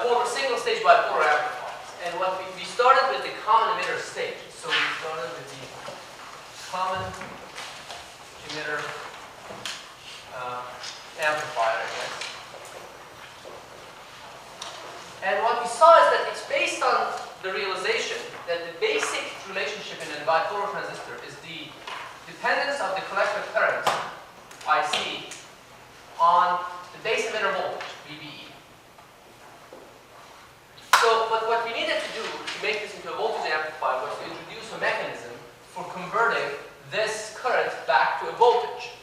bipolar, single stage bipolar amplifiers. And what we started with the common emitter stage. So we started with the common emitter amplifier, I guess. And what we saw is that it's based on the realization that the basic relationship in a bipolar transistor is the dependence of the collector current, IC, on the base emitter voltage, VBE. So, but what we needed to do to make this into a voltage amplifier was to introduce a mechanism for converting this current back to a voltage,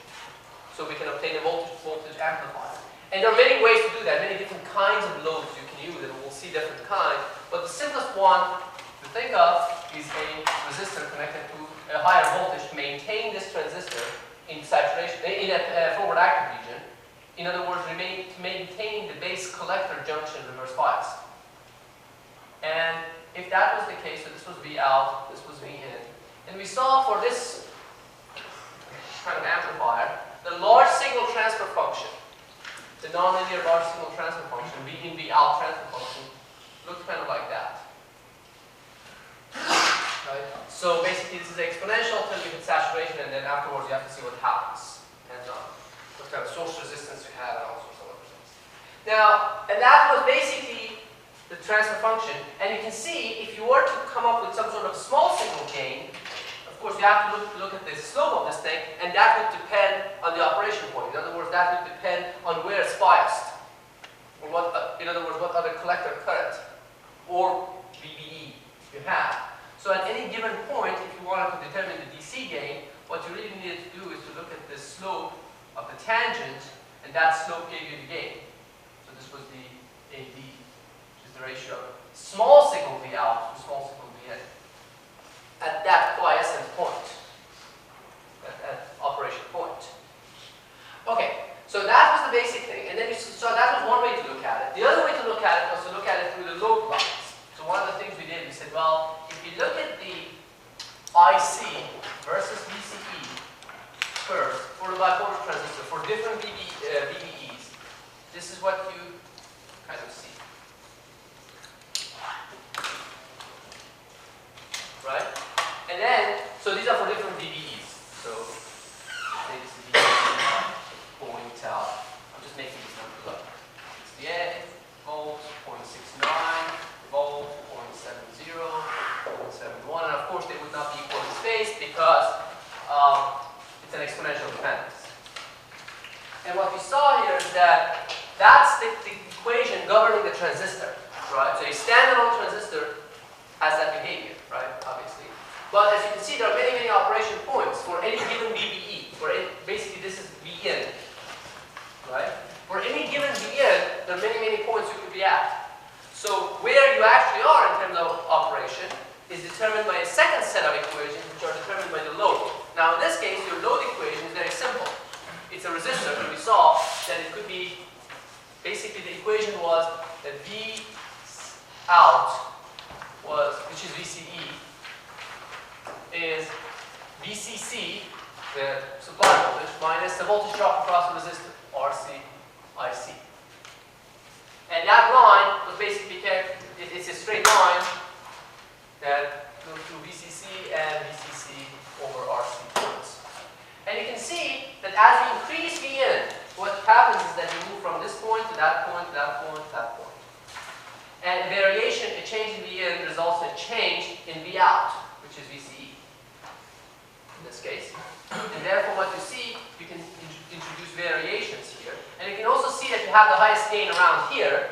so we can obtain a voltage amplifier. And there are many ways to do that, many different kinds of loads you can use, and we'll see different kinds. But the simplest one to think of is a resistor connected to a higher voltage to maintain this transistor in saturation, in a forward active region. In other words, to maintain the base collector junction reverse bias. And if that was the case, so this was V out, this was V in, and we saw for this kind of amplifier, the large signal transfer function, the nonlinear large signal transfer function, V in, V out transfer function, looked kind of like that. Right? So basically this is exponential until you hit saturation, and then afterwards you have to see what happens. And what kind of source resistance you have and all sorts of other things. Now, and that was basically the transfer function. And you can see if you were to come up with some sort of small signal gain, of course you have to look at the slope of this thing, and that would depend on the operation point. In other words, that would depend on where it's biased. Or what, in other words, what other collector current or VBE you have. So at any given point, if you wanted to determine the DC gain, what you really needed to do is to look at the slope of the tangent, and that slope gave you the gain. So this was the AD, which is the ratio of small signal V out to small signal V in at that quiescent point, at operation point. Okay, so that was the basic thing, and then so that was one way to look at it. The other way to look at it was to look at it through the load lines. So one of the things we did, we said, well, if you look at the IC versus VCE curves for the bipolar transistor for different VBEs, this is what you kind of see. Right? And then, so these are for different VBEs. So, say this is VBE point out. I'm just making these numbers up. 68 volts, 0.69 volt, 0.70, 0.71, and of course they would not be equal in space because it's an exponential dependence. And what we saw here is that that's the equation governing the transistor, right? So a standalone transistor has that behavior, right? Obviously. But as you can see, there are many, many operation points for any given VBE. Basically, this is Vn, right? For any given Vn, there are many, many points you could be at. So where you actually are in terms of operation is determined by a second set of equations, which are determined by the load. Now, in this case, your load equation is very simple. It's a resistor, and we saw that it could be, basically the equation was that V out was, which is VCE, is VCC, the supply voltage, minus the voltage drop across the resistor, RC, IC. And that line was basically, it's a straight line that goes through VCC and VCC over RC points. And you can see that as you increase Vn, what happens is that you move from this point to that point, to that point, to that point. And variation, a change in Vn results in a change in V out, which is VCE in this case. And therefore what you see, you can introduce variations here. And you can also see that you have the highest gain around here,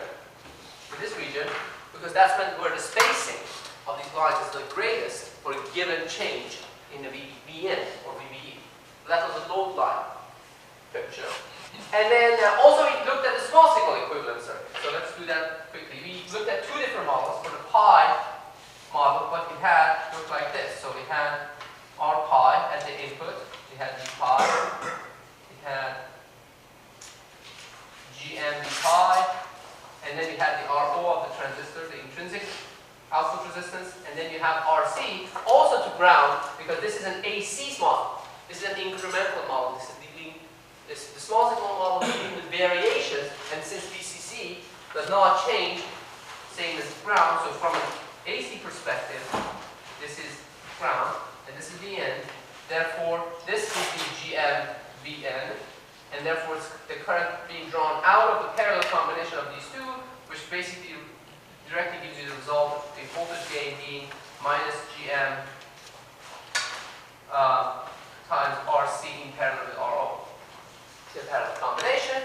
in this region, because that's where the spacing of these lines is the greatest for a given change in the Vn or VBE. So that was a load line picture. And then also we looked at the small signal equivalent circuit. So let's do that quickly. We looked at two different models. For the pi model, what we had looked like this. So we had our pi at the input. We had d pi. We had gm d pi. And then we had the RO of the transistor, the intrinsic output resistance. And then you have RC, also to ground, because this is an AC model. This is an incremental model. This is the small signal model dealing with variations, and since VCC does not change same as ground. So from an AC perspective, this is ground, and this is Vn. Therefore, this is the GM Vn, and therefore it's the current being drawn out of the parallel combination of these two, which basically directly gives you the result of the voltage gain being minus GM times RC in parallel with RO. It's a parallel combination.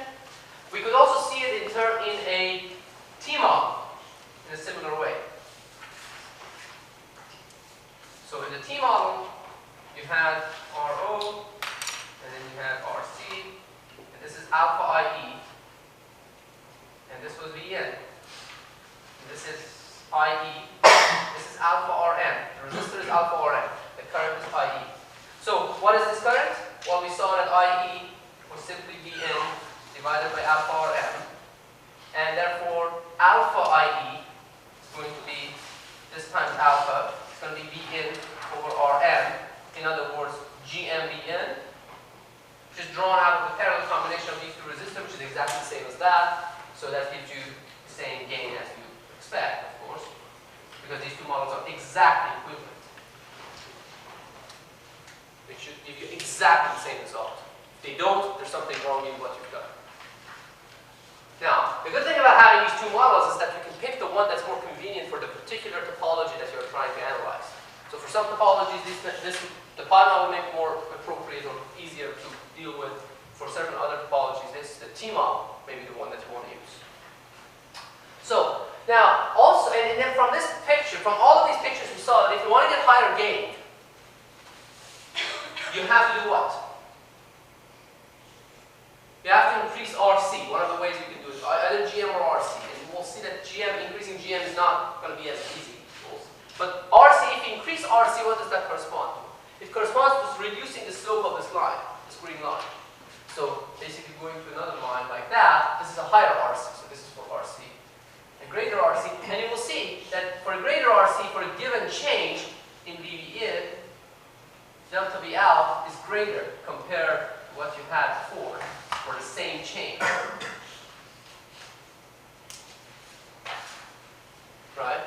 We could also see it in a T model in a similar way. So in the T model, you had RO, and then you had RC, and this is alpha IE, and this was Vn. And this is IE, this is alpha Rn. The resistor is alpha Rn. The current is IE. So what is this current? Well, we saw that IE was simply Vn divided by alpha Rm, and therefore alpha IE is going to be this times alpha. It's going to be Vn over Rm. In other words, GmVn, which is drawn out of the parallel combination of these two resistors, which is exactly the same as that. So that gives you the same gain as you expect, of course, because these two models are exactly equivalent. They should give you exactly the same result. If they don't, there's something wrong in what you've done. Now, the good thing about having these two models is that you can pick the one that's more convenient for the particular topology that you're trying to analyze. So for some topologies, the pi model will make more appropriate or easier to deal with. For certain other topologies, the T model may be the one that you want to use. So now, also, and then from this picture, from all of these pictures we saw, that if you want to get higher gain, you have to do what? You have to increase RC. One of the ways you can do it, either GM or RC. And we'll see that increasing GM is not going to be as easy. But RC, if you increase RC, what does that correspond to? It corresponds to reducing the slope of this line, this green line. So basically going to another line like that, this is a higher RC, so this is for RC. A greater RC, and you will see that for a greater RC, for a given change in VV in, delta V out is greater compared to what you had before for the same change. Right?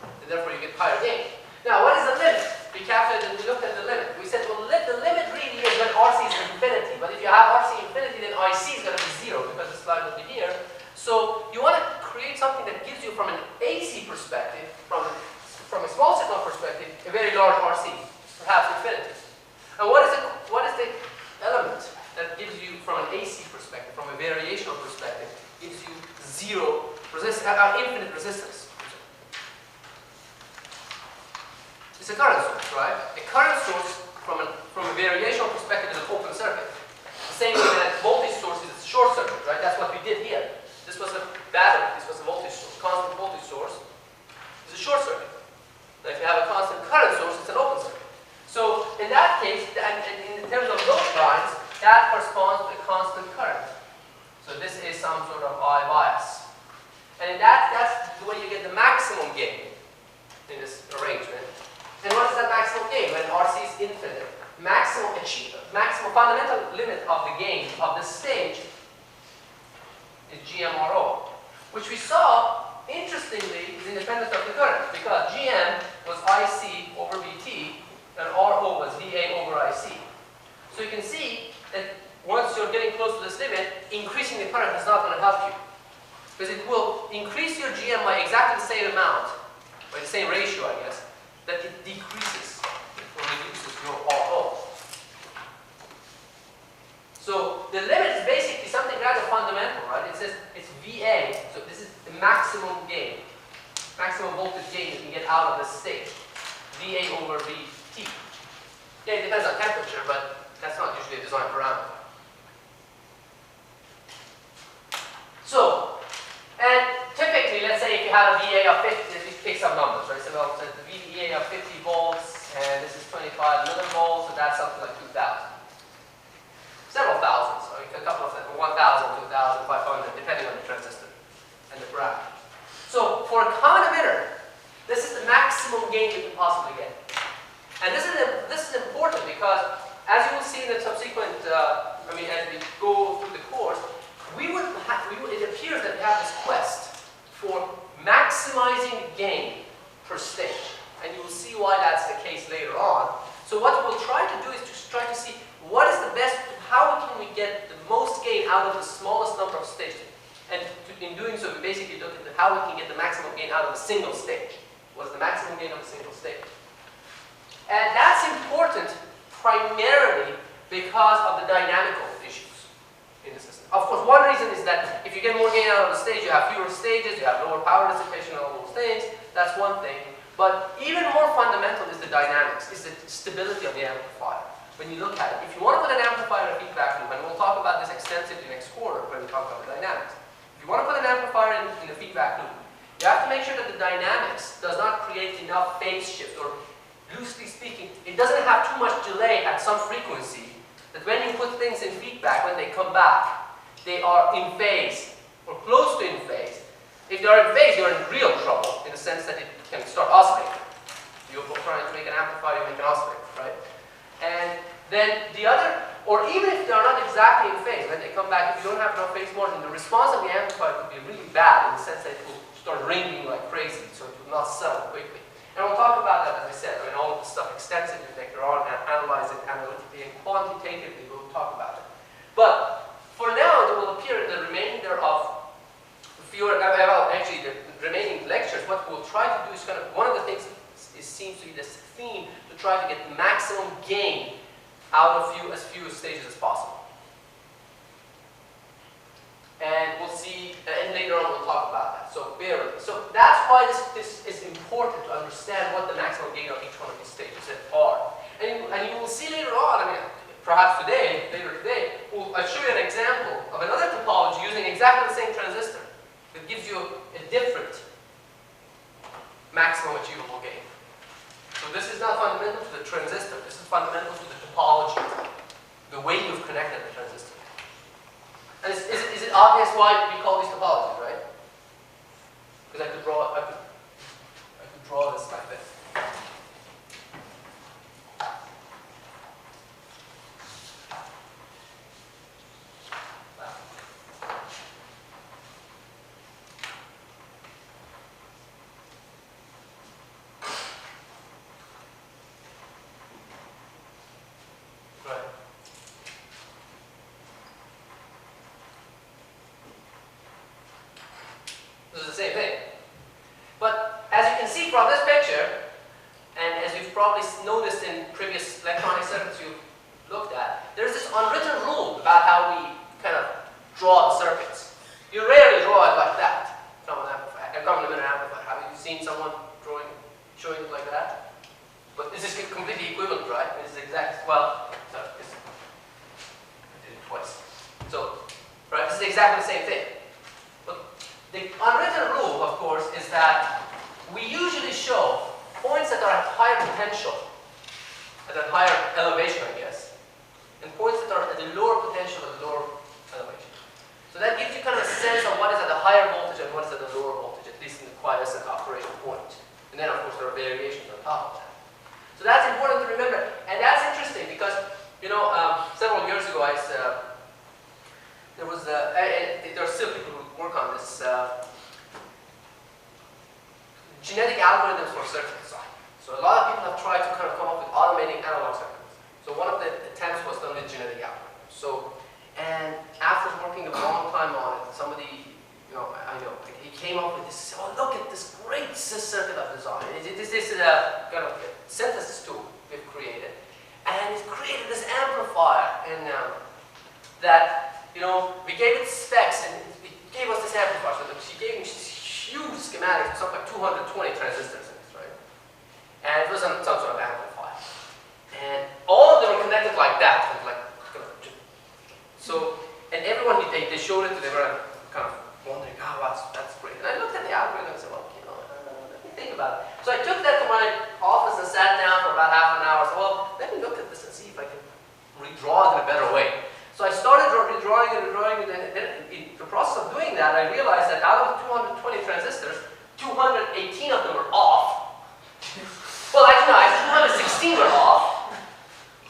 And therefore you get higher gain. Now what is the limit? We calculated and we looked at the limit. We said, well, the limit really is when RC is infinity. But if you have RC infinity, then IC is going to be 0 because the slide will be here. So you want to create something that gives you, from an AC perspective, from a small signal perspective, a very large RC, perhaps infinity. And what is the element that gives you, from an AC perspective, from a variational perspective, gives you infinite resistance? It's a current source, right? A current source, from a variational perspective, is an open circuit. The same way that voltage source is a short circuit, right? That's what we did here. This was a battery. This was a voltage source. Constant voltage source is a short circuit. Now, if you have a constant current source, it's an open circuit. So in that case, and in terms of those lines, that corresponds to a constant current. So this is some sort of I bias. And that's the way you get the maximum gain in this arrangement. And what is that maximum gain when RC is infinite? Maximum fundamental limit of the gain of this stage is GMRO, which we saw, interestingly, is independent of the current, because GM was IC over VT, and RO was VA over IC. So you can see that once you're getting close to this limit, increasing the current is not going to help you, because it will increase your GM by exactly the same amount, by the same ratio, I guess, that it decreases or reduces your RO. So the limit is basically something rather fundamental, right? It says it's VA, so this is the maximum gain, maximum voltage gain you can get out of this state, VA over VT. Yeah, it depends on temperature, but that's not usually a design parameter. So, and typically, let's say if you have a VA of 50, let's pick some numbers, right? So well, the VA of 50 volts, and this is 25 millivolts, so that's something like 2,000. Several thousands, so a couple of them, 1,000, 2,500, depending on the transistor and the bracket. So for a common emitter, this is the maximum gain you can possibly get. And this is important because, as you will see in the subsequent, as we go through the course, it appears that we have this quest for maximum out of the smallest number of stages. And in doing so, we basically look at how we can get the maximum gain out of a single stage. What is the maximum gain of a single stage? And that's important primarily because of the dynamical issues in the system. Of course, one reason is that if you get more gain out of the stage, you have fewer stages, you have lower power dissipation, all those things. That's one thing. But even more fundamental is the dynamics, is the stability of the amplifier. When you look at it, if you want to put an amplifier in a feedback loop, and we'll talk about this extensively next quarter when we talk about the dynamics. If you want to put an amplifier in a feedback loop, you have to make sure that the dynamics does not create enough phase shift, or loosely speaking, it doesn't have too much delay at some frequency that when you put things in feedback, when they come back, they are in phase or close to in phase. If they are in phase, you're in real trouble in the sense that it can start oscillating. You're trying to make an amplifier, you make an oscillator, right? And then the other, or even if they're not exactly in phase, when they come back, if you don't have enough phase margin, the response of the amplifier could be really bad in the sense that it will start ringing like crazy, so it will not settle quickly. And we'll talk about that, as I said, I mean, all of this stuff extensively later on, and analyze it analytically and quantitatively, we'll talk about it. But for now, there will appear the remainder of fewer, well, actually the remaining lectures, what we'll try to do is kind of, one of the things seems to be this theme, to try to get maximum gain out of as few stages as possible. And we'll see, and later on we'll talk about that. So bear with me. So that's why this is important to understand what the maximum gain of each one of these stages are. And you will see later on, I mean, perhaps today, later today, I'll show you an example of another topology using exactly the same transistor that gives you a different maximum achievable gain. So this is not fundamental to the transistor, this is fundamental to the topology, the way you've connected the transistor. And is it obvious why we call these topologies, right? Because I could draw this like this. Same thing. But as you can see from this picture, and as you've probably noticed in previous electronic circuits you've looked at, there's this unwritten rule about how we kind of draw the circuits. You rarely draw it like that from an amplifier, a complementary amplifier. Have you seen someone showing it like that? But this is completely equivalent, right? This is exact, well, sorry, I did it twice. So, right, this is exactly the same thing. The unwritten rule, of course, is that we usually show points that are at higher potential, at a higher elevation, I guess, and points that are at a lower potential at a lower elevation. So that gives you kind of a sense of what is at a higher voltage and what is at a lower voltage, at least in the quiescent operation point. And then, of course, there are variations on top of that. So that's important to remember, and that's interesting because, you know, several years ago, there are still people who work on this genetic algorithms for circuit design. So a lot of people have tried to kind of come up with automating analog circuits. So one of the attempts was done with genetic algorithms. So, and after working a long time on it, somebody, you know, I know, he came up with this, oh, look at this great circuit of design. This is a kind of a synthesis tool we've created. And it created this amplifier, and that, you know, we gave it specs, and it gave us this amplifier. So she gave me this huge schematic, something like 220 transistors in this, right? And it was some sort of amplifier. And all of them were connected like that. Like, so, and everyone, they showed it, they were kind of wondering, oh, that's great. And I looked at the algorithm and said, well, you know, let me think about it. So I took that to my office and sat down for about half an hour. So, well, let me look at this and see if I can redraw it in a better way. So I started redrawing it, and then in the process of doing that, I realized that out of 220 transistors, 218 of them were off. Well, actually, no, 216 were off.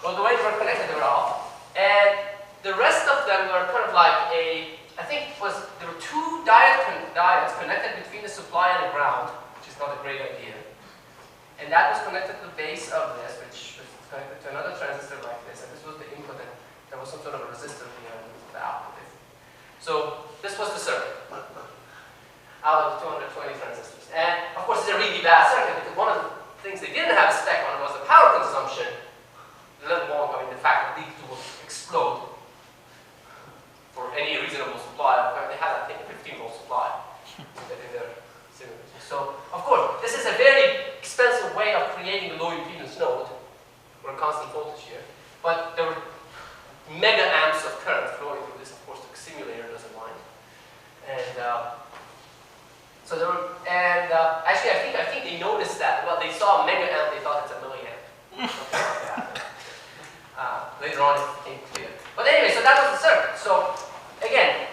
Well, the way they were connected, they were off. And the rest of them were kind of like there were two diodes connected between the supply and the ground, which is not a great idea. And that was connected to the base of this, which was connected to another transistor like this, and this was the input. There was some sort of a resistor here, and this was the output. So this was the circuit out of 220 transistors. And of course it's a really bad circuit because one of the things they didn't have a spec on was the power consumption. The fact that these two will explode for any reasonable supply. They had, I think, a 15-volt supply in their simulation. So, of course, this is a very expensive way of creating a low impedance node or a constant voltage here. But there were mega amps of current flowing through this. Of course, the simulator doesn't mind. And so there were, and actually, I think they noticed that. Well, they saw a mega amp, they thought it's a milliamp. Later on, it became clear. But anyway, so that was the circuit. So again,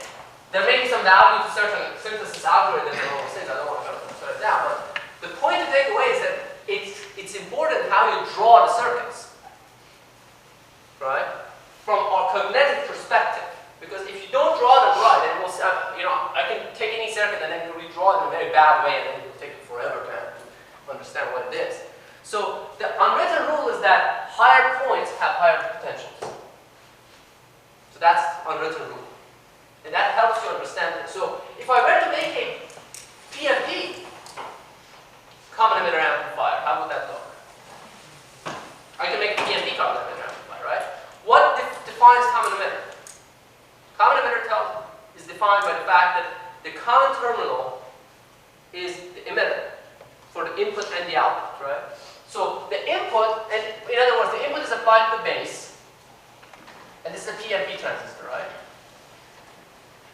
there may be some value to certain synthesis algorithms and all those things. I don't want to shut it down. But the point to take away is that it's important how you draw the circuits, right? From a cognitive perspective. Because if you don't draw them right, then we'll, I can take any circuit and then redraw it in a very bad way, and then it will take it forever to understand what it is. So the unwritten rule is that higher points have higher potentials. So that's unwritten rule. And that helps you understand it. So if I were to make a PMP, common emitter amplifier, how would that look? I can make a PMP common emitter amplifier, right? What defines common emitter? Common emitter is defined by the fact that the common terminal is the emitter for the input and the output, right? So the input, and in other words, the input is applied to the base, and this is a PMP transistor, right?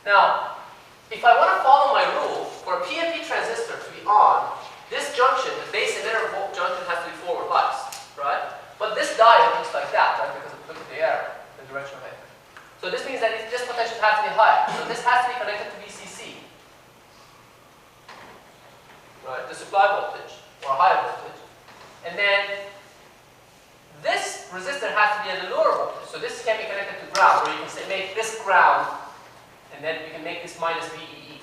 Now, if I want to follow my rule for a PMP transistor to be on, this junction, the base emitter junction, has to be forward biased, right? But this diode looks like that, right? Because look at the arrow, the direction of it. So this means that this potential has to be higher. So this has to be connected to VCC, right? The supply voltage or higher voltage. And then this resistor has to be at a lower voltage. So this can be connected to ground, or you can say make this ground, and then you can make this minus VEE,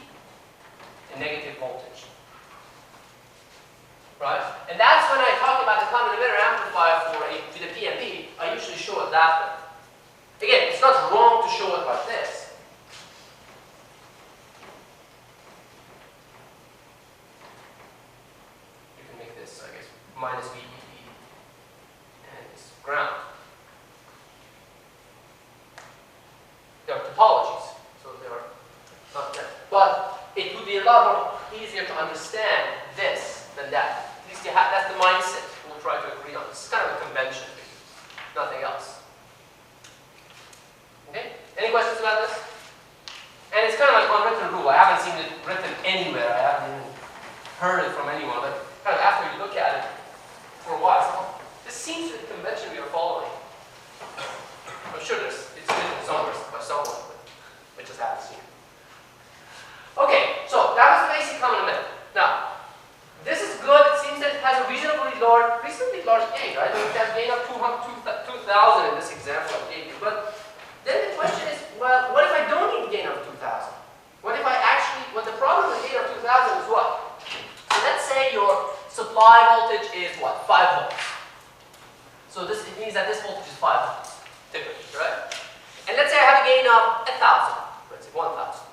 a negative voltage. Right? And that's when I talk about the common emitter amplifier with a PMP, I usually show it that way. Again, it's not wrong to show it like this. You can make this, I guess, minus VEE, and it's ground. There are topologies, so they are not there. But it would be a lot more easier to understand this than that. At least that's the mindset we'll try to agree on. It's kind of a convention, nothing else. Okay? Any questions about this? And it's kind of like unwritten rule. I haven't seen it written anywhere. I haven't even heard it from anyone. But kind of after you look at it for a while, so this seems to be the convention we are following. I'm sure it's written somewhere by someone, but I just haven't seen it. Okay, so that was the basic common emitter. Now, this is good. It seems that it has a reasonably large gain, right? It has gain of 2,000 in this example I gave you. But then the question is, well, what if I don't need a gain of 2,000? What the problem with gain of 2,000 is what? So let's say your supply voltage is what? 5 volts. So it means that this voltage is 5 volts, typically, right? And let's say I have a gain of 1,000. Let's say 1,000.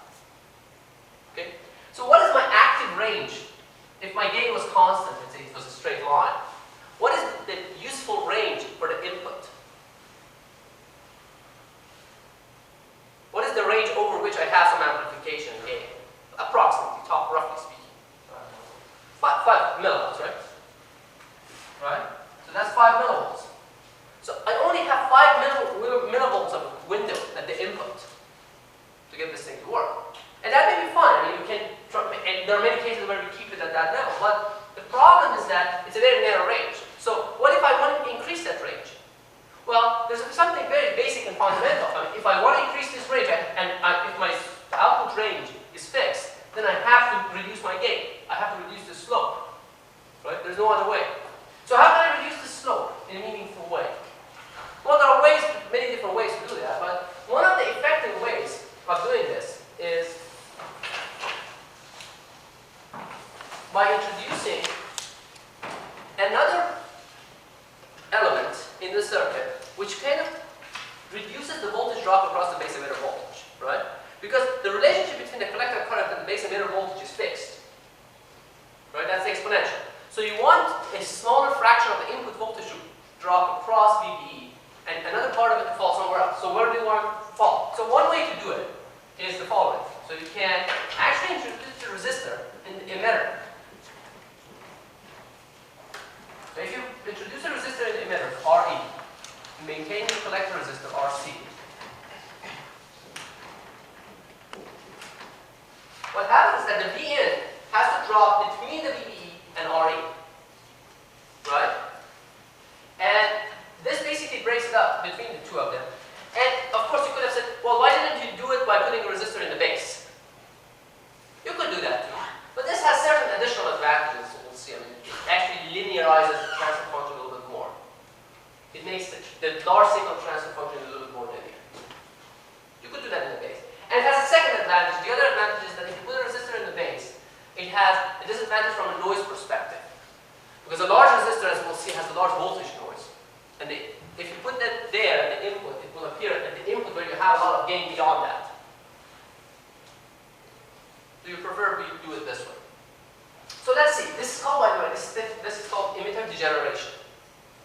Okay? So what is my active range? If my gain was constant, let's say it was a straight line, what is the useful range for the input? What is the range over which I have some amplification gain? Approximately, roughly speaking. 5 millivolts, right? Right? So that's 5 millivolts. So I only have 5 millivolts of window at the input to get this thing to work. And that may be fine. I mean, you can try, and there are many cases where we keep it at that level. But the problem is that it's a very narrow range. So what if I want to increase that range? Well, there's something very basic and fundamental. I mean, if I want to increase this range, if my output range is fixed, then I have to reduce my gain. I have to reduce the slope. Right? There's no other way. So how can I reduce the slope in a meaningful way? Well, there are many different ways to do that. But one of the effective ways of doing this is by introducing another element in the circuit which kind of reduces the voltage drop across the base emitter voltage, right? Because the what happens is that the Vn has to drop between the VBE and RE, right? And this basically breaks it up between the two of them. And of course you could have said, well, why didn't you do it by putting a resistor in the base? You could do that too. But this has certain additional advantages, we'll see. I mean, it actually linearizes the transfer function a little bit more. It makes the large signal transfer function a little bit more linear. You could do that in the base. And it has a second advantage. The other advantage is that if you put a resistor in the base, it has a disadvantage from a noise perspective. Because a large resistor, as we'll see, has a large voltage noise. And if you put that there at the input, it will appear at the input where you have a lot of gain beyond that. So you prefer you do it this way. So let's see. This is called, by the way, this is called emitter degeneration.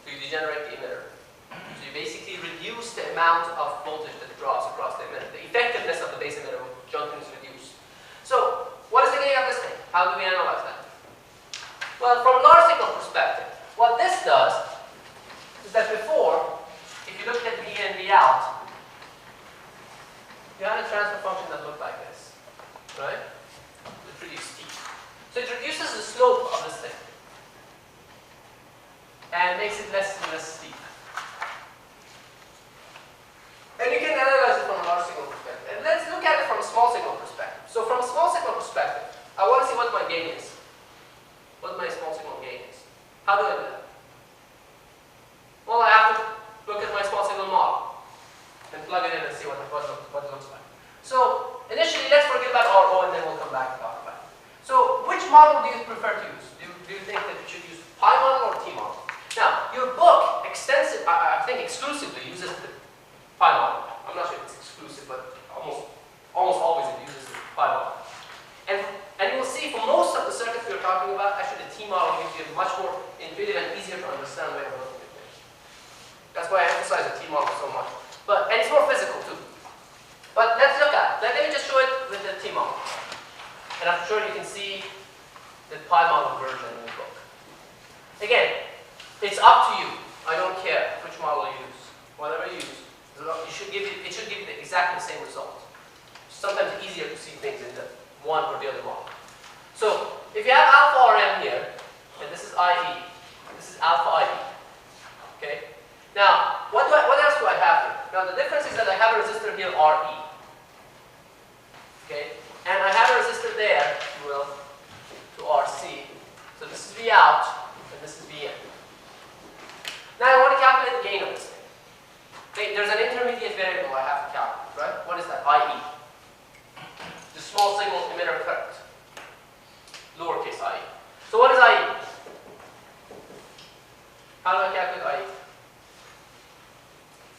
So you degenerate the emitter. So you basically reduce the amount of voltage that drops across the emitter. The effectiveness of the base emitter junction is reduced. So what is the gain of this thing? How do we analyze that? Well, from a large signal perspective, what this does is that before, if you looked at V in, V out, you had a transfer function that looked like this, right? It's pretty steep. So it reduces the slope of this thing and makes it less and less steep. And you can analyze it from a large signal perspective. And let's look at it from a small signal perspective. So from a small signal perspective, I want to see what my gain is. What my small signal gain is. How do I do that? Well, I have to look at my small signal model and plug it in and see what it looks like. So initially, let's forget about RO and then we'll come back and talk about it. So which model do you prefer to use? Do you think that you should use pi model or T model? Now, your book I think exclusively uses the pi model. I'm not sure if it's exclusive, but almost always it uses the pi model. And you will see for most of the circuits we are talking about, actually the T model gives you a much more intuitive and easier to understand way of looking at things. That's why I emphasize the T model so much. And it's more physical too. But let's look at it. Let me just show it with the T model. And I'm sure you can see the pi model version in the book. Again, it's up to you. I don't care which model you use. Whatever you use, it should give you exactly the same result. Sometimes it's easier to see things in the one or the other model. So if you have alpha Rm here, and this is IE, this is alpha IE. Okay? Now, what else do I have here? Now the difference is that I have a resistor here RE. Okay? And I have a resistor there, if you will, to RC. So this is V out, and this is V in. Now I want to calculate the gain of this thing. Okay, there's an intermediate variable I have to calculate, right? What is that? IE. The small signal emitter current. Lowercase I. So what is IE? How do I calculate IE?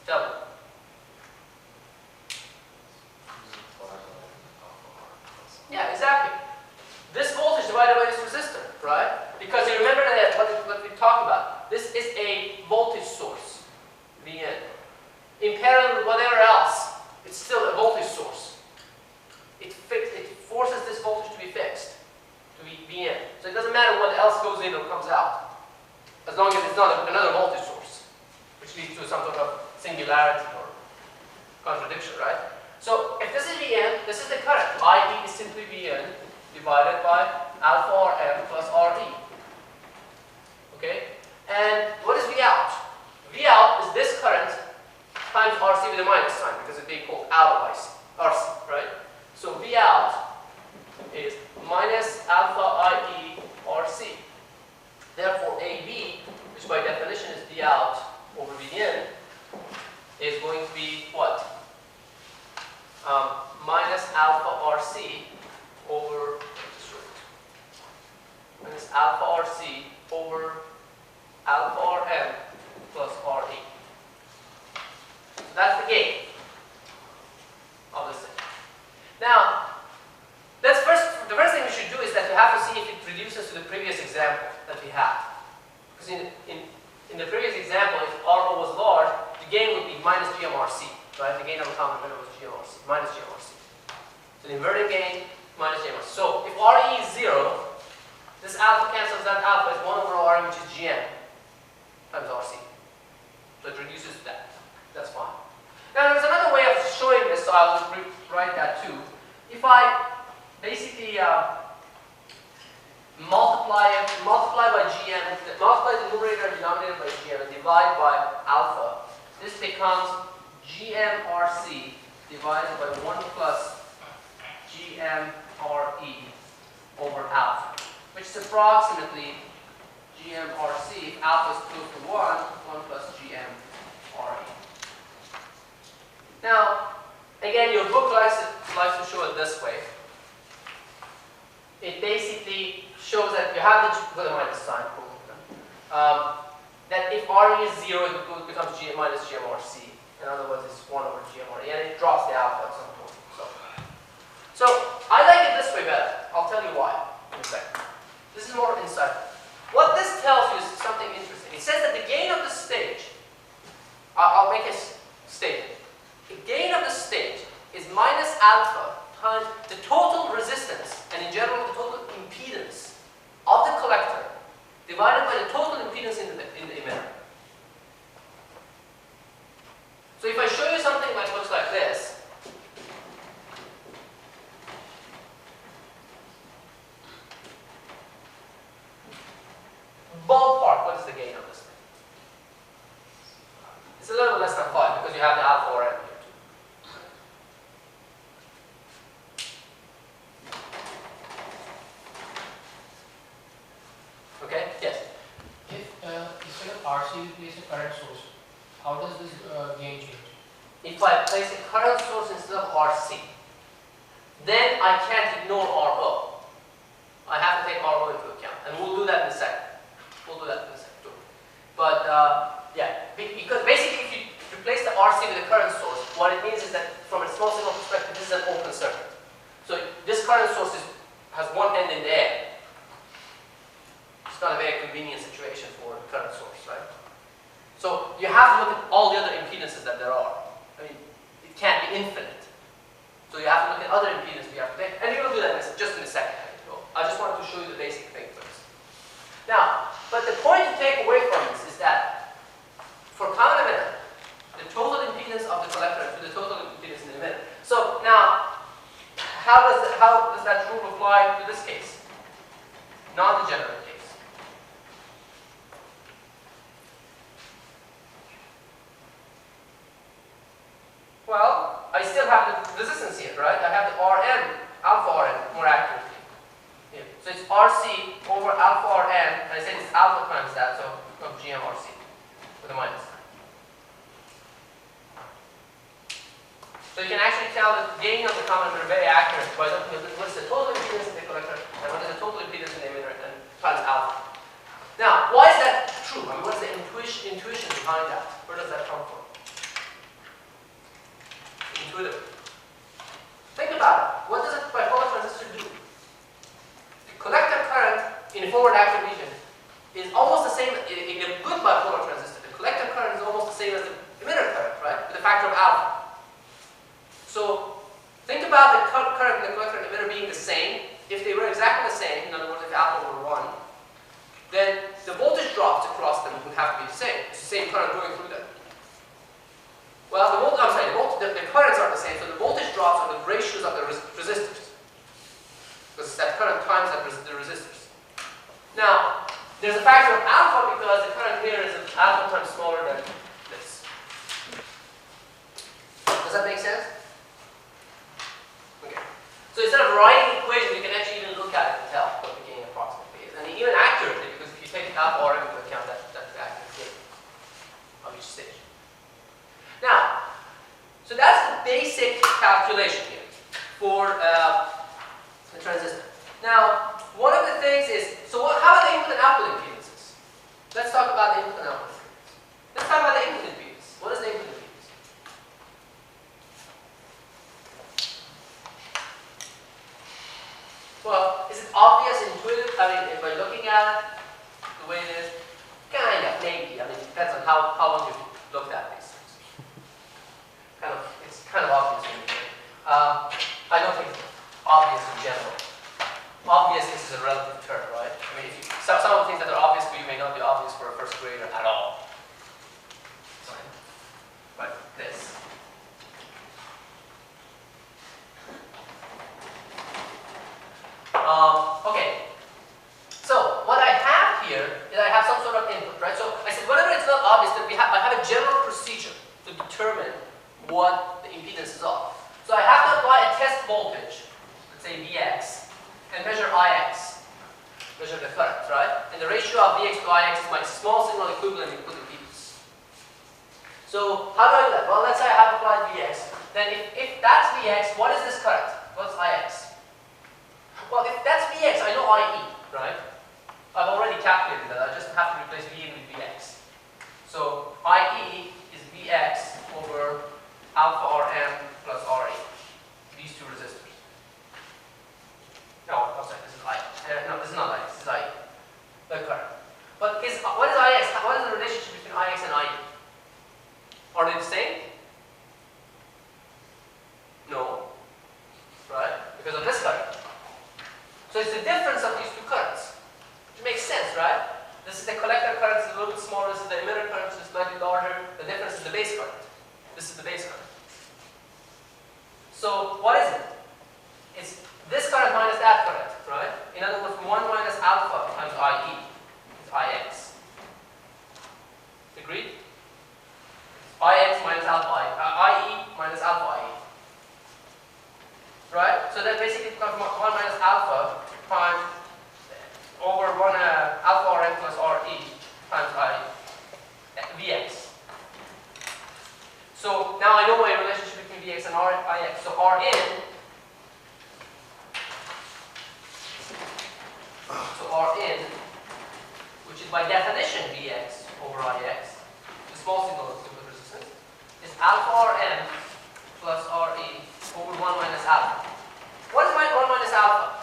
Tell me. Yeah, exactly. This voltage divided by this resistor, right? Because you remember that what we talked about. This is a voltage source, Vn. In parallel with whatever else, it's still a voltage source. It forces this voltage to be fixed, to be Vn. So it doesn't matter what else goes in or comes out, as long as it's not another voltage source, which leads to some sort of singularity or contradiction, right? So if this is Vn, this is the current. IE is simply Vn divided by alpha Rm plus Re. Okay? And what is V out? V out is this current times Rc with a minus sign because it's being called out of Rc, right? So V out is minus alpha IE Rc. Therefore, AB, which by definition is V out over Vn, is going to be what? Minus alpha Rc over minus alpha Rc over alpha Rm plus Re. So that's the gain of this thing. Now, the first thing we should do is that we have to see if it reduces to the previous example that we had. Because in the previous example, if RO was large, the gain would be minus GMRC, right? The gain of the common emitter was GMRC, minus GMRC. So the inverting gain minus GMRC. So if Re is 0, this alpha cancels that alpha. It's 1 over Rm, which is Gm times Rc. So it reduces to that. That's fine. Now there's another way of showing this, so I'll write that too. If I basically multiply by GM, multiply the numerator and denominator by GM and divide by alpha. This becomes GMRC divided by 1 plus GMRE over alpha, which is approximately GMRC, if alpha is close to 1 plus GMRE. Now, again, your book likes to show it this way. It basically shows that you have the minus sign, that if RE is 0, it becomes G minus GMRC. In other words, it's 1 over GMRE, and it drops the alpha at some point. So I like it this way better. I'll tell you why in a second. This is more insightful. What this tells you is something interesting. It says that the gain of the stage, I'll make a statement. The gain of the stage is minus alpha times the total resistance, and in general the total impedance of the collector divided by the total impedance in the emitter. So if I show you something that looks like this, ballpark, what is the gain of this thing? It's a little less than 5 because you have the alpha or M here too. Okay? Yes? If instead of RC you place a current source, how does this gain change? If I place a current source instead of RC, then I can't ignore RO. I have to take RO into account, and we'll do that in a second. Too. But yeah, because basically if you replace the RC with a current source, what it means is that from a small signal perspective, this is an open circuit. So this current source has one end in the air. It's not a very convenient situation for a current source, right? So you have to look at all the other impedances that there are. I mean, it can't be infinite. So you have to look at other impedances you have to take, and you will do that just in a second. I just wanted to show you the basic thing first. Now, but the point to take away from this is that for common emitter, the total impedance of the collector to the total impedance in the emitter. So now, how does that rule apply to this case? Non-degenerate case. Well, I still have the resistance here, right? I have the Rn, alpha Rn, more accurately. Yeah. So it's RC over alpha Rn, and I say it's alpha times that, so of GMRC with a minus sign. So you can actually tell the gain of the common emitter very accurate by looking at what is the total impedance in the collector and what is the total impedance in the emitter and times alpha. Now, why is that true? I mean, what is the intuition behind that? Where does that come from? Intuitive. Think about it. What does a bipolar transistor do? The collector current in a forward active region is almost the same. In a good bipolar transistor, the collector current is almost the same as the emitter current, right? With a factor of alpha. So think about the current in the collector and emitter being the same. If they were exactly the same, in other words, if alpha were 1, then the voltage drops across them would have to be the same. It's the same current going through them. Well, the currents are the same, so the voltage drops are the ratios of the resistors. Because that current times the resistors. Now, there's a factor of alpha because the current here is alpha times smaller than this. Does that make sense? Okay. So instead of writing the equation, you can actually even look at it and tell what the gain approximately is. And even accurately, because if you take alpha R into account, that's the accurate gain of each stage. Now, so that's the basic calculation here for the transistor. Now, one of the things is, so how are the input and output impedances? Let's talk about the input and output impedance. Let's talk about the input impedance. What is the input impedance? Well, is it obvious, intuitive? I mean, by looking at it the way it is, kind of, maybe. I mean, it depends on how long you've looked at these things. It's kind of obvious when you do it. I don't think it's obvious in general. Obvious is a relative term, right? I mean, some of the things that are obvious for you may not be obvious for a first grader at all. But this. let's say Vx, and measure Ix, measure the current, right? And the ratio of Vx to Ix is my small signal equivalent in impedance. So how do I do that? Well, let's say I have applied Vx. Then if that's Vx, what is this current? What's Ix? Well, if that's Vx, I know IE, right? I've already calculated that. I just have to replace V in with Vx. So IE is Vx over alpha Rm plus Ra. These two resistors. No, I'm sorry, this is I. No, this is not I. This is IE. The current. But what is Ix? What is the relationship between Ix and IE? Are they the same? No. Right? Because of this current. So it's the difference of these two currents. Which makes sense, right? This is the collector current, it's a little bit smaller. This is the emitter current, it's slightly larger. The difference is the base current. This is the base current. So what is it? It's this current minus that current, right? In other words, 1 minus alpha times IE is Ix. Agreed? Ix minus alpha IE minus alpha IE. Right? So that basically becomes 1 minus alpha times over 1 alpha Rn plus Re times Vx. So now I know my relationship between Vx and Ix. So Rn, which is by definition Vx over Ix, the small signal equivalent resistance, is alpha Rn plus Re over 1 minus alpha. What is my 1 minus alpha?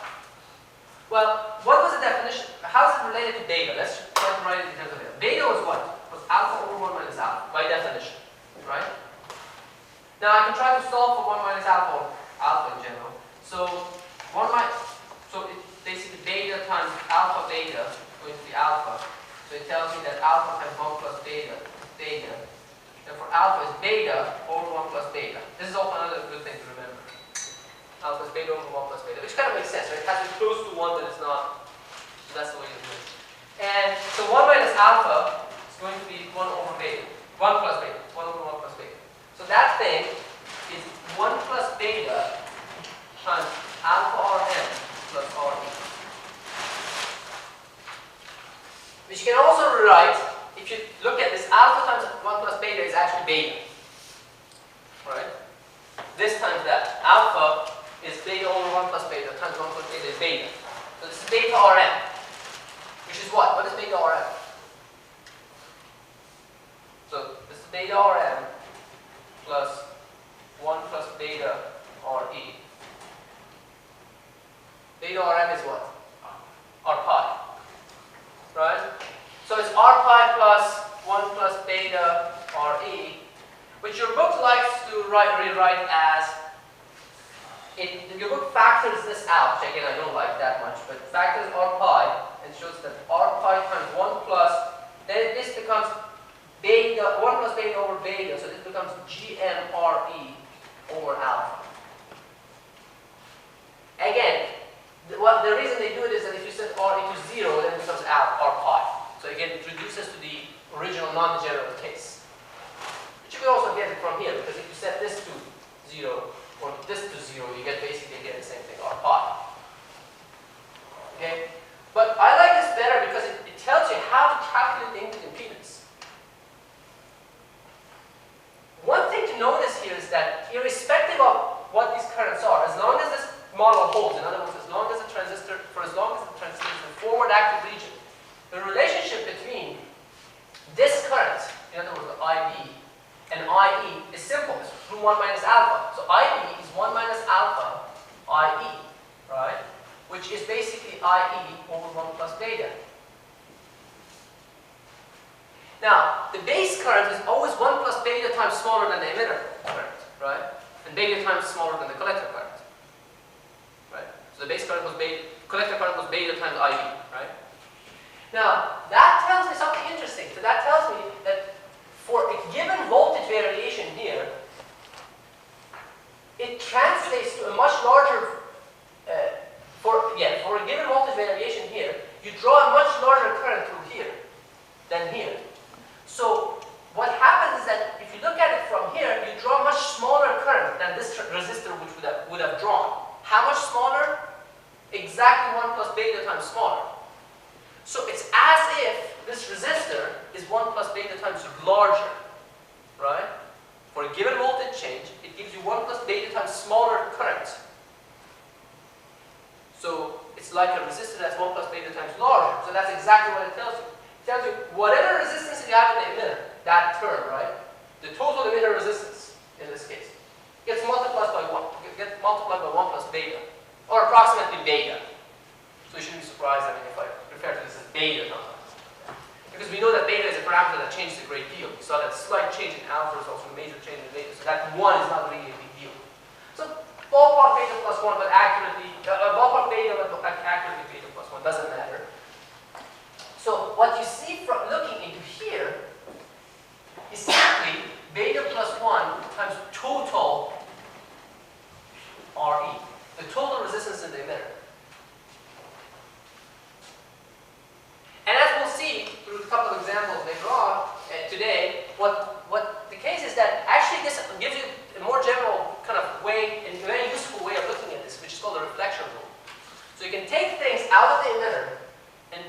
Well, what was the definition? How is it related to beta? Let's try to write it in terms of beta. Beta was what? Was alpha over 1 minus alpha, by definition. Right? Now I can try to solve for 1 minus alpha, or alpha in general. So it's basically beta times alpha beta is going to be alpha. So it tells me that alpha times 1 plus beta is beta. Therefore alpha is beta over 1 plus beta. This is also another good thing to remember. Alpha is beta over 1 plus beta, which kind of makes sense, right? It has to be close to 1, but it's not. So that's the way to do it. And so 1 minus alpha is going to be 1 over beta. 1 plus beta. 1 over 1 plus beta. So that thing is 1 plus beta times alpha Rn plus Re. Which you can also rewrite, if you look at this, alpha times 1 plus beta is actually beta. Right? This times that. Alpha is beta over 1 plus beta times 1 plus beta is beta. So this is beta Rm. Which is what? What is beta Rm? So this is beta Rm plus 1 plus beta Re. Beta Rm is what? R pi. Right? So it's R pi plus 1 plus beta Re, which your book likes to rewrite as, your book factors this out, which again I don't like that much, but factors R pi and shows that R pi times 1 plus, then this becomes beta, 1 plus beta over beta, so this becomes GMRE over alpha. Again, the reason they do it is that if you set R equals 0, then it becomes R pi. So again, it reduces to the original non-degenerate case. But you can also get it from here, because if you set this to 0, or this to 0, you get basically the same thing, R pi. Okay? But I like this better because it tells you how to calculate the input impedance. One thing to notice here is that irrespective of what these currents are, as long as this model holds, in other words, as long as the transistor is in the forward active region, the relationship between this current, in other words, the IB, and IE is simple. It's through 1 minus alpha. So IB is 1 minus alpha IE, right? Which is basically IE over 1 plus beta. Now, the base current is always 1 plus beta times smaller than the emitter current, right? And beta times smaller than the collector current, right? So the base current was beta, collector current was beta times IB, right? Now, that tells me something interesting. So that tells me that for a given voltage variation here, it translates to a much larger, for a given voltage variation here, you draw a much larger current through here than here. So what happens is that if you look at it from here, you draw a much smaller current than this resistor which would have drawn. How much smaller? beta times smaller. So it's as if this resistor is 1 plus beta times larger, right? For a given voltage change, it gives you 1 plus beta times smaller current. So it's like a resistor that's 1 plus beta times larger. So that's exactly what it tells you. It tells you whatever resistance you have in the emitter, that term, right? The total emitter resistance, in this case, gets multiplied by 1. Gets multiplied by 1 plus beta, or approximately beta. So you shouldn't be surprised, I mean, if I refer to this as beta sometimes. Because we know that beta is a parameter that changes a great deal. We saw that slight change in alpha is also a major change in beta. So that 1 is not really a big deal. So ballpark beta plus 1, but accurately, ballpark beta, but accurately beta plus 1, doesn't matter. So what you see from looking into here is simply beta plus 1 times total RE, the total resistance in the emitter. And as we'll see through a couple of examples later on today, what the case is that actually this gives you a more general kind of way, and a very useful way of looking at this, which is called the reflection rule. So you can take things out of the emitter and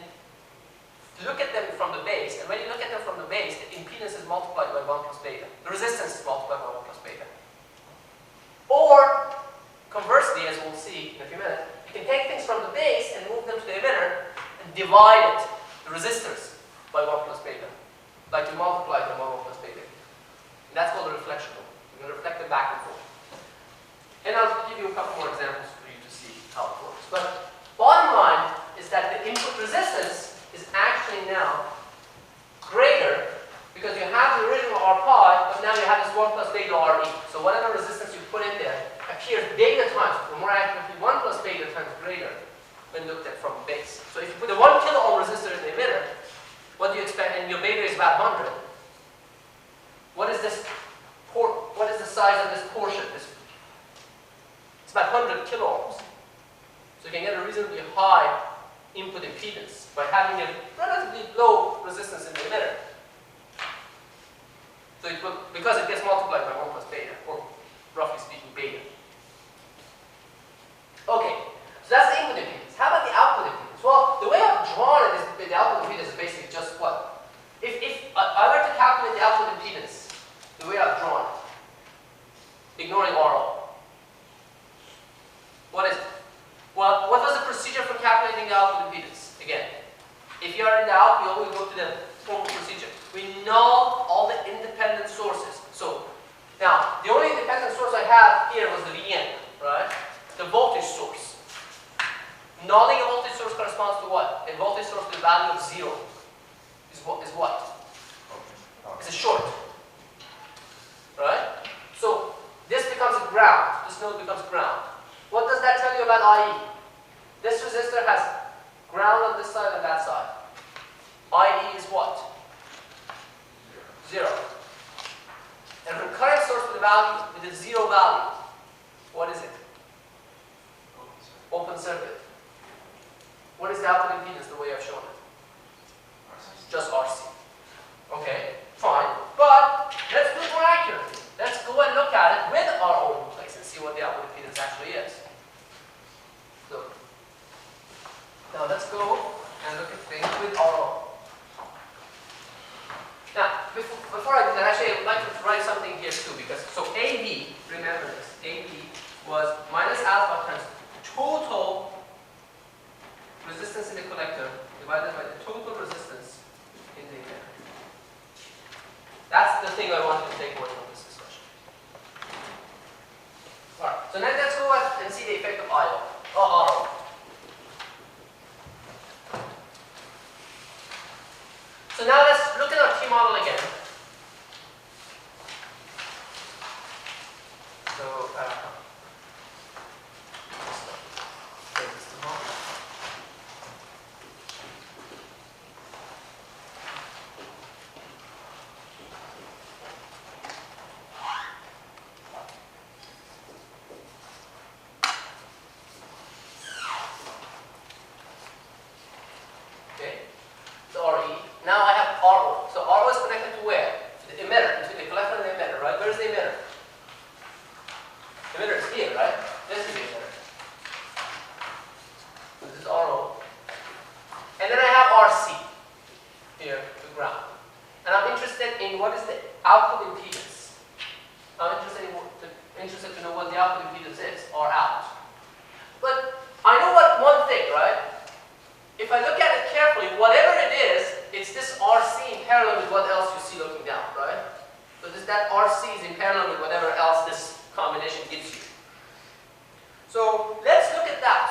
look at them from the base, and when you look at them from the base, the impedance is multiplied by 1 plus beta. The resistance is multiplied by 1 plus beta. Or, conversely, as we'll see in a few minutes, you can take things from the base and move them to the emitter and divide it, the resistors, by 1 plus beta. Like you multiply them by 1 plus beta. And that's called the reflection rule. You're going to reflect them back and forth. And I'll give you a couple more examples for you to see how it works. But bottom line is that the input resistance is actually now greater because you have the original R pi, but now you have this 1 plus beta RE. So whatever resistance you put in there appears beta times, or more accurately 1 plus beta times greater when looked at from base. So if you put a 1 kilo ohm resistor in the emitter, what do you expect? And your beta is about 100. What is this? What is the size of this portion? It's about 100 kilo ohms. So you can get a reasonably high input impedance by having a relatively low resistance in the emitter. So it will, because it gets multiplied by 1 plus beta, or roughly speaking, beta. Okay, so that's the input impedance. How about the output impedance? Well, the way I've drawn it is the output impedance is basically just what? If I were to calculate the output impedance, the way I've drawn it, ignoring RO, what is it? Well, what was the procedure for calculating the output impedance? Again, if you are in doubt, we always go to the formal procedure. We null all the independent sources. So, now, the only independent source I have here was the Vn, right? The voltage source. Nulling a voltage source corresponds to what? A voltage source with a value of 0 is what? It's a short. Right? So, this becomes a ground. This node becomes ground. What does that tell you about IE? This resistor has ground on this side and that side. IE is what? 0. And from current source with a 0 value, what is it? Open circuit. What is the output impedance the way I've shown it? Just RC. Okay, fine. But let's do it more accurately. Let's go and look at it with our own place and see what the output impedance actually is. So, now let's go and look at things with our own. Now, before I do that, actually I would like to write something here too, because, so AB, remember this, AB was minus alpha times total resistance in the collector divided by the total resistance in the emitter. That's the thing I want you to take away from this discussion. Alright, so now let's go and see the effect of IO.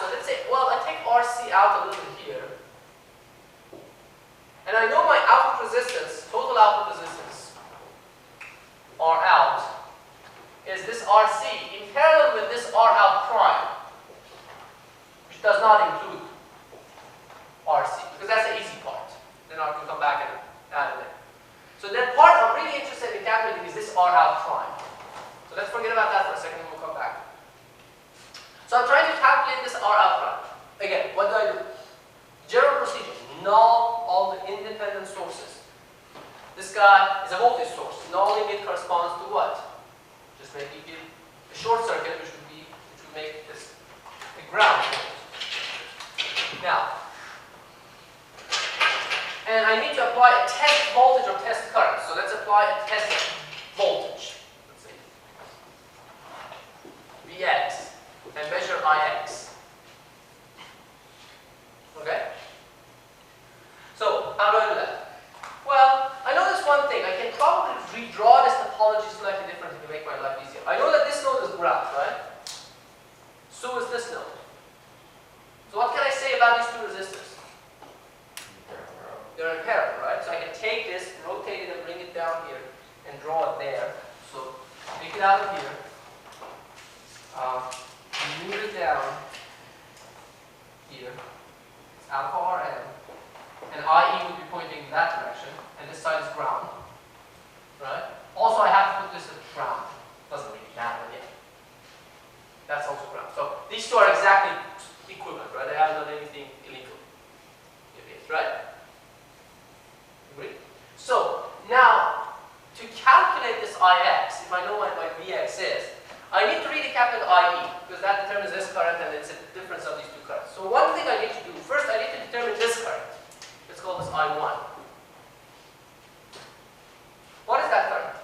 So let's say, well, I take RC out a little bit here. And I know my output resistance, total output resistance, R out, is this RC in parallel with this R out prime, which does not include RC, because that's the easy part. Then I can come back and add it in. So the part I'm really interested in calculating is this R out prime. So let's forget about that for a second and we'll come back. So I'm trying to calculate this R out prime. Again, what do I do? General procedure, null all the independent sources. This guy is a voltage source. Nulling it corresponds to what? Just making it a short circuit, which would make this a ground voltage. Now, and I need to apply a test voltage or test current. So let's apply a test voltage. Let's see. Vx and measure Ix. Okay? So how do I do that? Well, I know this one thing. I can probably redraw this topology slightly differently to make my life easier. I know that this node is ground, right? So is this node. So what can I say about these two resistors? They're in parallel, right? So I can take this, rotate it, and bring it down here, and draw it there. So take it out of here, move it down here. It's alpha Rn, and IE would be pointing in that direction, and this side is ground, right? Also, I have to put this at ground. Doesn't really matter yet. That's also ground. So these two are exactly equivalent, right? I haven't done anything illegal. Right? Agree? So now, to calculate this Ix, if I know what my Vx is, I need to really calculate IE, because that determines this current and it's a difference of these two currents. So one thing I need to do, first I need to determine this current. Let's call this I1. What is that current?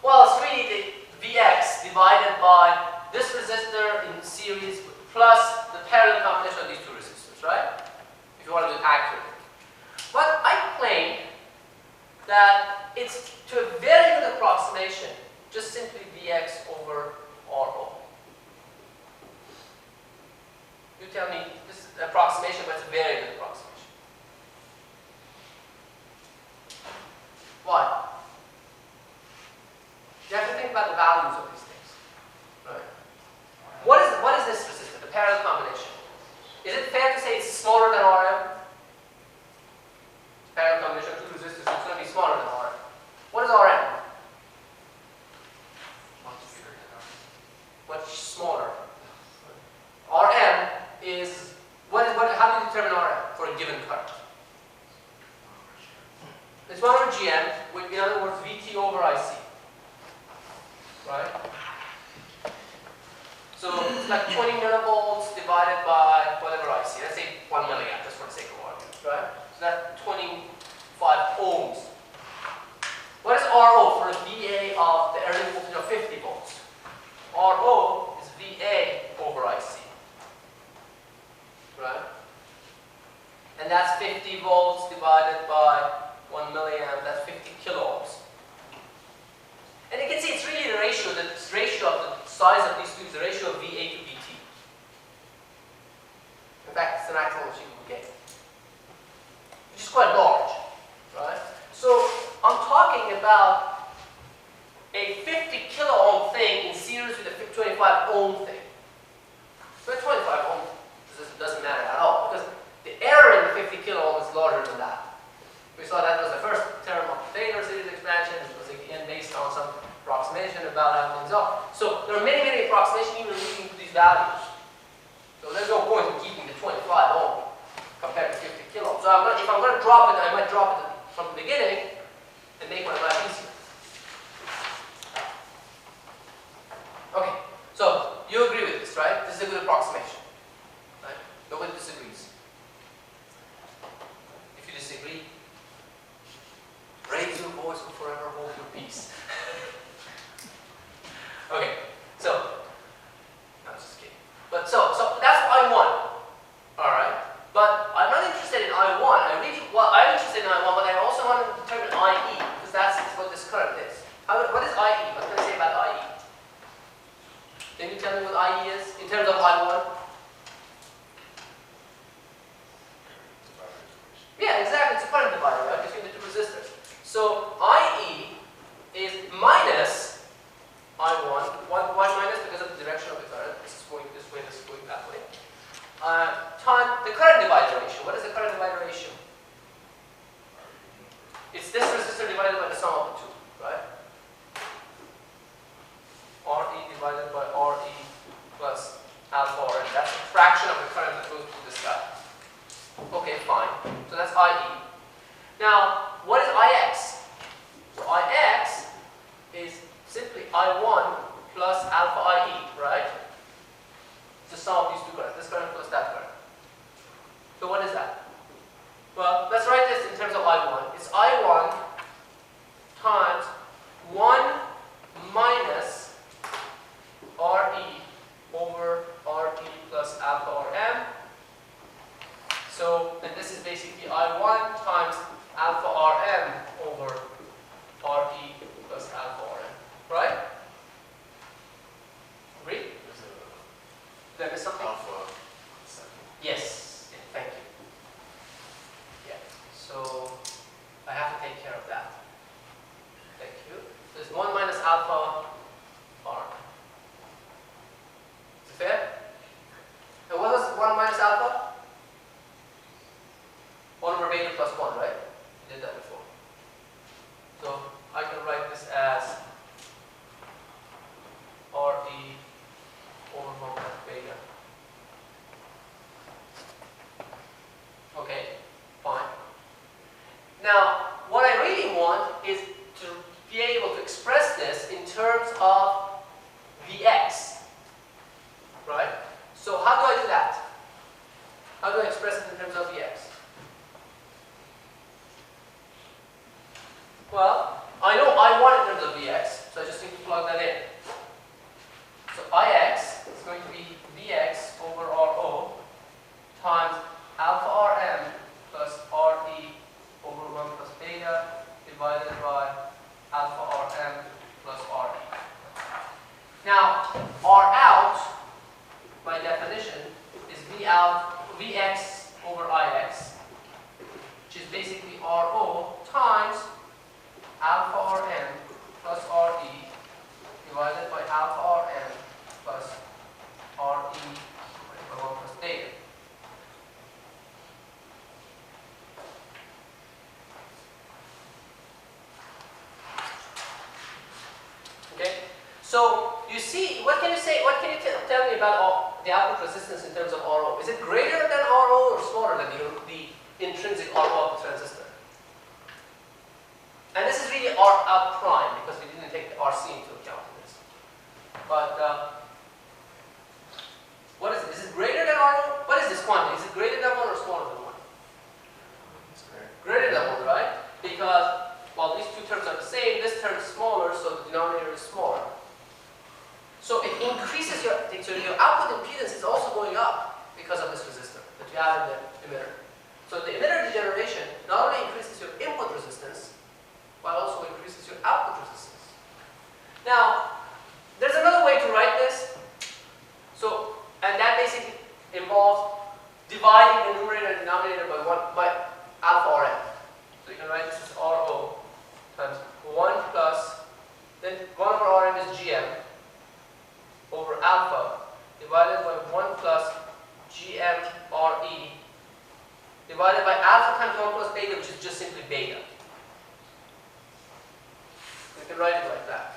Well, it's really the Vx divided by this resistor in series plus the parallel combination of these two resistors, right? If you want to do it accurately. But I claim that it's, to a very good approximation, just simply Vx over RO. You tell me, this is an approximation, but it's a very good approximation. Why? You have to think about the values of these things. Right? What is this resistor, the parallel combination? Is it fair to say it's smaller than Rm? Parallel combination of two resistors, so it's going to be smaller than Rm. What is Rm? Much smaller. Rm is, how do you determine Rm for a given current? It's 1 over Gm, with, in other words, Vt over Ic. Right? So it's like 20 millivolts divided by whatever Ic. Let's say 1 milliamp, just for the sake of argument. Right? So that's 25 ohms. What is RO for a VA of the earning voltage of 50 volts? RO is VA over IC. Right? And that's 50 volts divided by 1 milliamp, that's 50 kilo ohms. And you can see it's really the ratio, the ratio of the size of these two is the ratio of VA to VT. In fact, it's an actual achievable gain, which is quite large, right? So I'm talking about a 50 kilo ohm thing in series with a 25 ohm thing. So a 25 ohm doesn't matter at all, because the error in the 50 kilo ohm is larger than that. We saw that was the first term of the Taylor series expansion. It was again based on some approximation about how things are. So there are many, many approximations even leading to these values. So there's no point in keeping the 25 ohm compared to 50 kilo. So if I'm going to drop it, I might drop it from the beginning and make my life easier. Okay, so you agree with this, right? This is a good approximation. Right? Nobody disagrees. If you disagree, raise your voice and forever hold your peace. Okay, so I'm just kidding. But so that's I1. Alright. But I'm not interested in I1. I'm interested in I1, but I also want to determine IE, because that's what this current is. What is IE? What can I say about IE? Can you tell me what IE is in terms of I1? Yeah, exactly. It's a current divider, right, between the two resistors. So IE is minus I1. Why minus? Because of the direction of the current. This is going this way, this is going that way. Time the current divider ratio. What is the current divider ratio? It's this resistor divided by the sum of the two, right? RE divided by RE plus alpha RN. That's a fraction of the current that goes through this guy. Okay, fine. So that's IE. Now, what is IX? So IX is simply I1 plus alpha IE, right? It's the sum of these two currents, this current plus that current. So what is that? Well, let's write this in terms of I1. It's I1 times 1 minus RE over RE plus alpha Rm. So then this is basically I1 times alpha Rm over RE plus alpha Rm. Right? Agree? Did I miss something? Alpha. Yes. Yeah, thank you. Yeah. So I have to take care of that. Thank you. So it's 1 minus alpha R. Is it fair? And what was 1 minus alpha? 1 over beta plus 1, right? We did that before. So I can write this as RE over 1 plus beta. Okay, fine. Now, what I really want is to be able to express this in terms of Vx, right? So how do I do that? How do I express it in terms of Vx? Well, I know I1 in terms of Vx, so I just need to plug that in. So Ix is going to be Vx over Ro times alpha Rm plus Re over 1 plus beta divided by alpha Rm plus Re. Now, R out, by definition, is V out, Vx over Ix, which is basically Ro times alpha Rm plus Re divided by alpha Rm plus Re divided by 1 plus beta. Okay, so you see, what can you say? What can you tell me about the output resistance in terms of RO? Is it greater than RO or smaller than the intrinsic RO of the transistor? And this is really R out prime because we didn't take the RC into account in this. But what is it? Is it greater than RO? What is this quantity? Is it greater than 1 or smaller than 1? It's great. Greater than 1, right? Because while these two terms are the same, this term is smaller, so the denominator is smaller. So it increases your output impedance is also going up because of this resistor that you have in the emitter. So the emitter degeneration not only increases your input resistance, but also increases your output resistance. Now, there's another way to write this. So, and that basically involves dividing the numerator and denominator by alpha Rm. So you can write this as Ro times 1 plus, then 1 over Rm is Gm over alpha divided by 1 plus Gm Re divided by alpha times 1 plus beta, which is just simply beta. You can write it like that.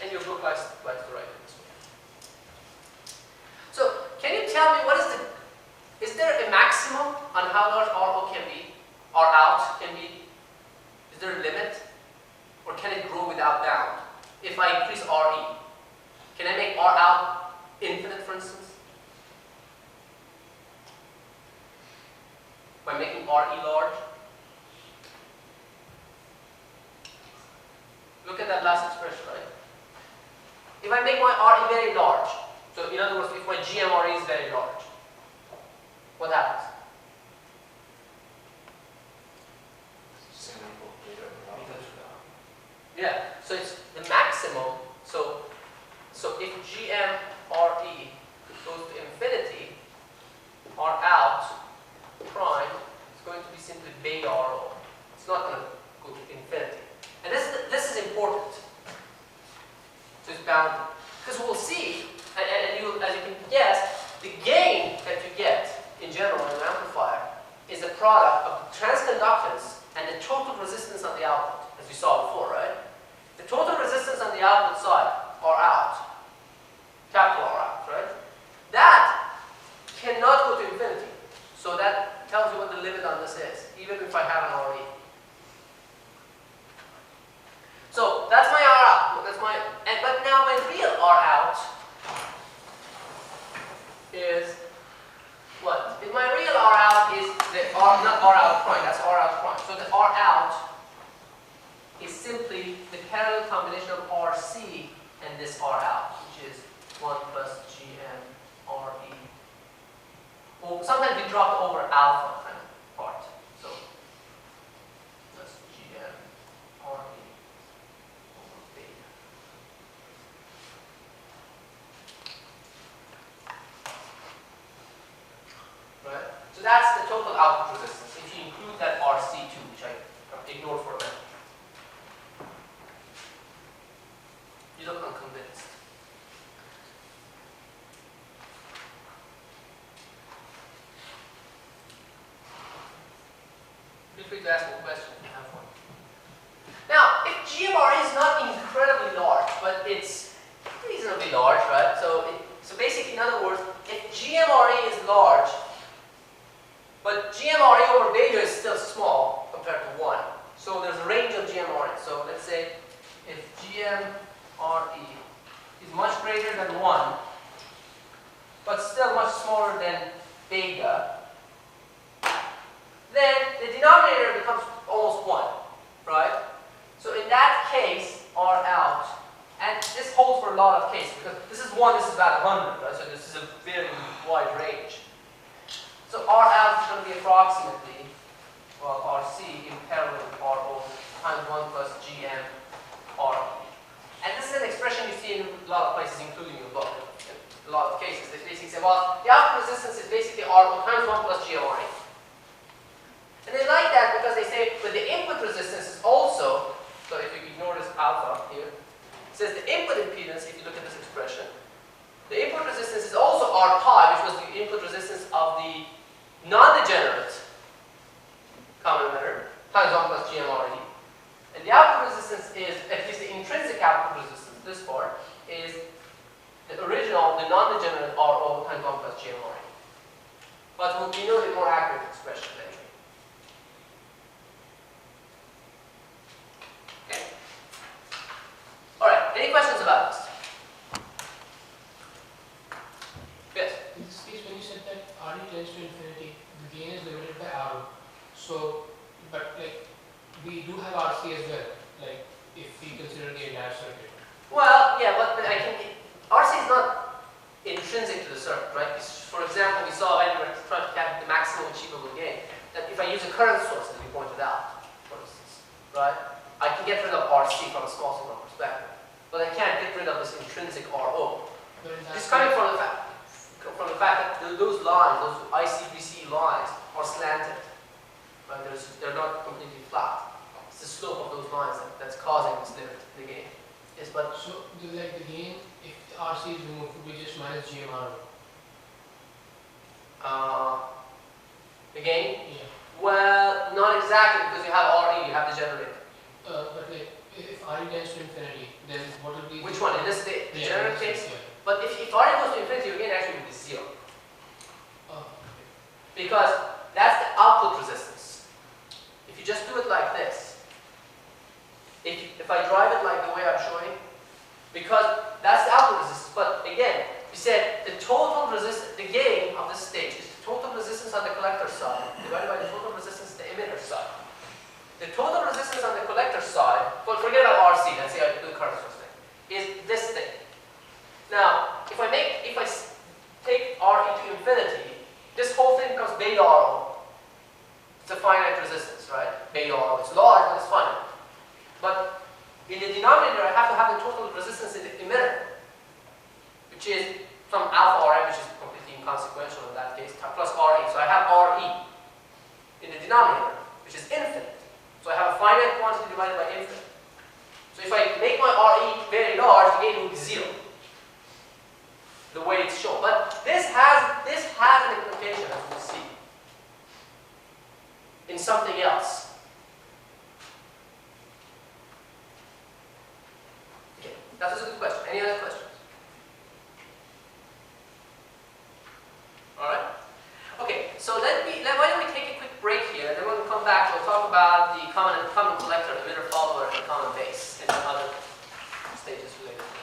And your book likes to write it this way. So, can you tell me is there a maximum on how large RO can be? R out can be? Is there a limit? Or can it grow without bound? If I increase RE, can I make R out infinite, for instance? By making RE large? Look at that last expression, right? If I make my RE very large, so in other words, if my GMRE is very large, what happens? Yeah, so it's the maximum. So So if GM RE goes to infinity, R out prime is going to be simply beta RO. It's not going to go to infinity. And this is important. So it's bounded. Because we'll see, and you, as you can guess, the gain that you get in general in an amplifier is a product of the transconductance and the total resistance on the output, as we saw before, right? The total resistance on the output side, R out, capital R out, right? That cannot go to infinity. So that tells you what the limit on this is, even if I have an RE. So that's my R out. That's my, but now my real R out is what? If my real R out is the R, not R out prime, that's R out prime. So the R out is simply the parallel combination of RC and this R out, which is 1 plus GM RE. Or sometimes we drop the over alpha kind of part. So that's GM RE over beta. Right? So that's the total output resistance. If you include that RC2, which I ignored for a minute. You look unconvinced. Feel free to ask me a question if you have one. Now, if GMR is not incredibly large, but it's reasonably large, right? So basically, in other words, if GMRE is large, but GMRE over beta is still small compared to 1. So there's a range of GMRE. So let's say if GMRE is much greater than 1, but still much smaller than beta, then the denominator becomes almost 1, right? So in that case, R out, and this holds for a lot of cases, because this is 1, this is about 100, right? So this is a very wide range. So R out is going to be approximately, well, RC in parallel with RO times 1 plus GM RE. And this is an expression you see in a lot of places, including your book. In a lot of cases, they basically say, well, the output resistance is basically RO times 1 plus GM RE. And they like that because they say, but the input resistance is also, so if you ignore this alpha here, it says the input impedance, if you look at this expression, the input resistance is also R pi, which was the input resistance of the non-degenerate common emitter, times 1 plus GMRE. And the output resistance is, at least the intrinsic output resistance, this part, is the original, the non-degenerate RO times 1 plus GMRE. But we know the more accurate expression later. Okay? Alright, any questions about this? Yes? In this case, when you said that RE tends to infinity, the gain is limited by RO. So, but like, we do have RC as well, like, if we consider the entire circuit. Well, yeah, but I think RC is not intrinsic to the circuit, right? For example, we saw when we were trying to calculate the maximum achievable gain, that if I use a current source, as we pointed out, for instance, right? I can get rid of RC from a small signal perspective, but I can't get rid of this intrinsic RO. It's coming from the fact that those lines, those IC3C lines, are slanted. Right? They're not completely flat. It's the slope of those lines that's causing this the gain. Yes, but so like the gain, if the RC is removed, would be just minus GMRO. The gain? Yeah. Well, not exactly, because you have RE, you have degenerated. But like, if RE tends to infinity, then what would be? Which one? In this degenerate case? Yeah. But if RE goes to infinity, your gain actually would be 0. Okay. Because that's the output resistance. If you just do it like this, if I drive it like the way I'm showing, because that's the output resistance. But again, we said the total resistance, the gain of this stage is the total resistance on the collector side divided by the total resistance on the emitter side. The total resistance on the collector side, well, forget about RC, let's say I do the current source thing, is this thing. Now, if I take RE to infinity, this whole thing becomes beta RO. It's a finite resistance, right? Beta RO. It's large, but it's finite. But in the denominator, I have to have the total resistance in the emitter. some alpha Rm, which is completely inconsequential in that case, plus Re. So I have Re in the denominator, which is infinite. So I have a finite quantity divided by infinite. So if I make my Re very large, the gain will be 0. The way it's shown. But this has an implication, as we'll see, in something else. Okay, that was a good question. Any other questions? Alright? Okay, so why don't we take a quick break here, and then when we come back, we'll talk about the common collector, emitter follower, and common base, and other stages related.